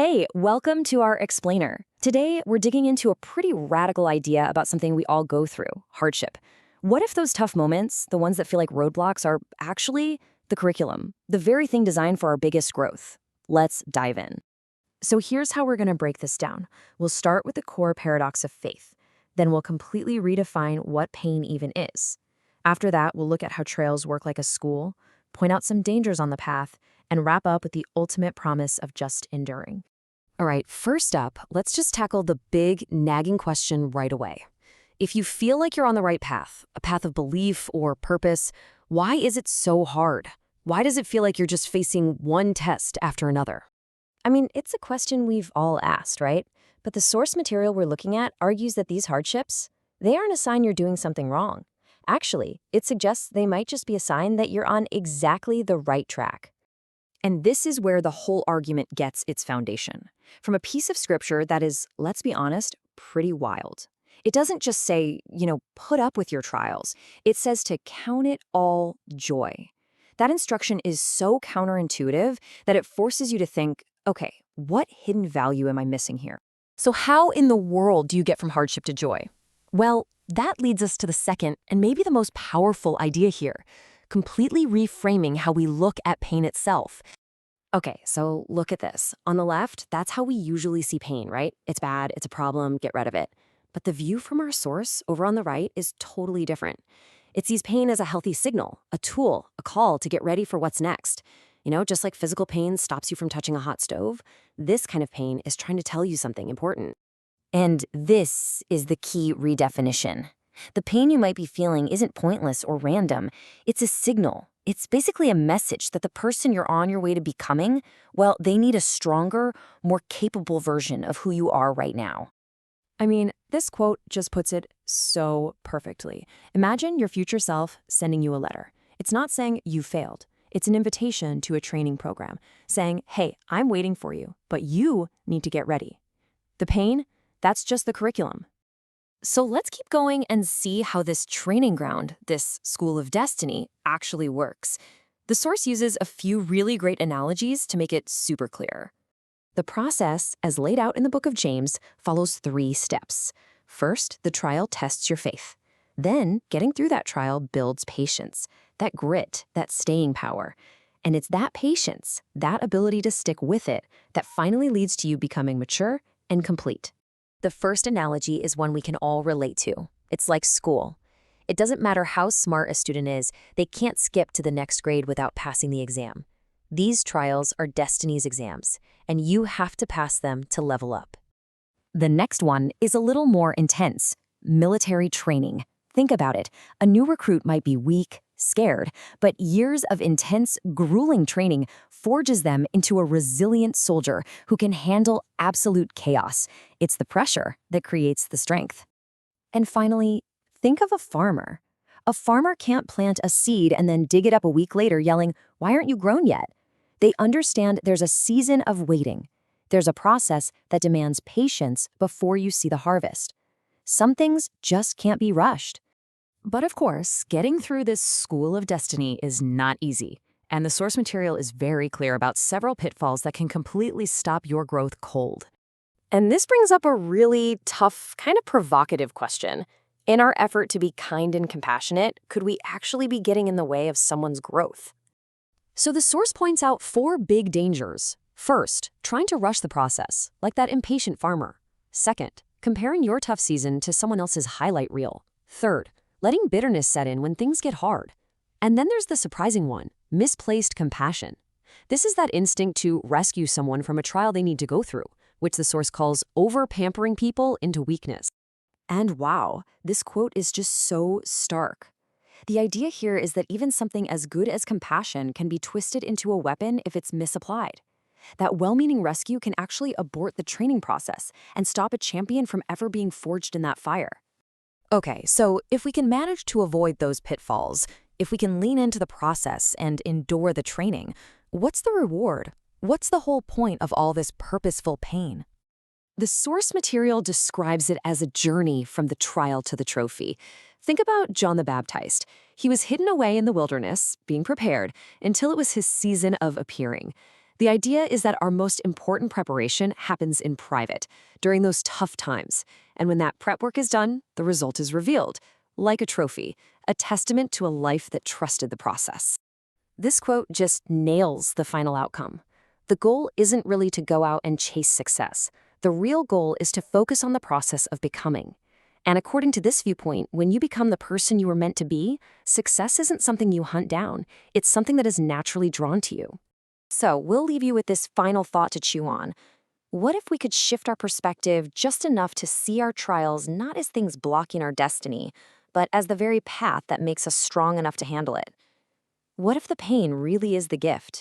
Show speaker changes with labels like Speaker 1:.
Speaker 1: Hey, welcome to our explainer. Today, we're digging into a pretty radical idea about something we all go through, hardship. What if those tough moments, the ones that feel like roadblocks, are actually the curriculum, the very thing designed for our biggest growth? Let's dive in. So here's how we're going to break this down. We'll start with the core paradox of faith. Then we'll completely redefine what pain even is. After that, we'll look at how trails work like a school, point out some dangers on the path, and wrap up with the ultimate promise of just enduring. All right, first up, let's just tackle the big, nagging question right away. If you feel like you're on the right path, a path of belief or purpose, why is it so hard? Why does it feel like you're just facing one test after another? I mean, it's a question we've all asked, right? But the source material we're looking at argues that these hardships, they aren't a sign you're doing something wrong. Actually, it suggests they might just be a sign that you're on exactly the right track. And this is where the whole argument gets its foundation. From a piece of scripture that is, let's be honest, pretty wild. It doesn't just say, put up with your trials. It says to count it all joy. That instruction is so counterintuitive that it forces you to think, okay, what hidden value am I missing here? So how in the world do you get from hardship to joy? Well, that leads us to the second and maybe the most powerful idea here, completely reframing how we look at pain itself. Okay, so look at this. On the left, that's how we usually see pain, right? It's bad, it's a problem, get rid of it. But the view from our source over on the right is totally different. It sees pain as a healthy signal, a tool, a call to get ready for what's next. Just like physical pain stops you from touching a hot stove, this kind of pain is trying to tell you something important. And this is the key redefinition. The pain you might be feeling isn't pointless or random. It's a signal. It's basically a message that the person you're on your way to becoming, well, they need a stronger, more capable version of who you are right now. I mean, this quote just puts it so perfectly. Imagine your future self sending you a letter. It's not saying you failed. It's an invitation to a training program, saying, hey, I'm waiting for you, but you need to get ready. The pain, that's just the curriculum. So let's keep going and see how this training ground, this school of destiny, actually works. The source uses a few really great analogies to make it super clear. The process, as laid out in the book of James, follows 3 steps. First, the trial tests your faith. Then, getting through that trial builds patience, that grit, that staying power. And it's that patience, that ability to stick with it, that finally leads to you becoming mature and complete. The first analogy is one we can all relate to. It's like school. It doesn't matter how smart a student is, they can't skip to the next grade without passing the exam. These trials are destiny's exams, and you have to pass them to level up. The next one is a little more intense, military training. Think about it. A new recruit might be weak, scared, but years of intense, grueling training forges them into a resilient soldier who can handle absolute chaos. It's the pressure that creates the strength. And finally, think of a farmer. A farmer can't plant a seed and then dig it up a week later yelling, "Why aren't you grown yet?" They understand there's a season of waiting. There's a process that demands patience before you see the harvest. Some things just can't be rushed. But of course, getting through this school of destiny is not easy, and the source material is very clear about several pitfalls that can completely stop your growth cold. And this brings up a really tough, kind of provocative question. In our effort to be kind and compassionate, could we actually be getting in the way of someone's growth? So the source points out 4 big dangers. First, trying to rush the process, like that impatient farmer. Second, comparing your tough season to someone else's highlight reel. Third, letting bitterness set in when things get hard. And then there's the surprising one, misplaced compassion. This is that instinct to rescue someone from a trial they need to go through, which the source calls over-pampering people into weakness. And wow, this quote is just so stark. The idea here is that even something as good as compassion can be twisted into a weapon if it's misapplied. That well-meaning rescue can actually abort the training process and stop a champion from ever being forged in that fire. Okay, so if we can manage to avoid those pitfalls, if we can lean into the process and endure the training, what's the reward? What's the whole point of all this purposeful pain? The source material describes it as a journey from the trial to the trophy. Think about John the Baptist. He was hidden away in the wilderness, being prepared, until it was his season of appearing. The idea is that our most important preparation happens in private, during those tough times. And when that prep work is done, the result is revealed, like a trophy, a testament to a life that trusted the process. This quote just nails the final outcome. The goal isn't really to go out and chase success. The real goal is to focus on the process of becoming. And according to this viewpoint, when you become the person you were meant to be, success isn't something you hunt down. It's something that is naturally drawn to you. So we'll leave you with this final thought to chew on. What if we could shift our perspective just enough to see our trials not as things blocking our destiny, but as the very path that makes us strong enough to handle it? What if the pain really is the gift,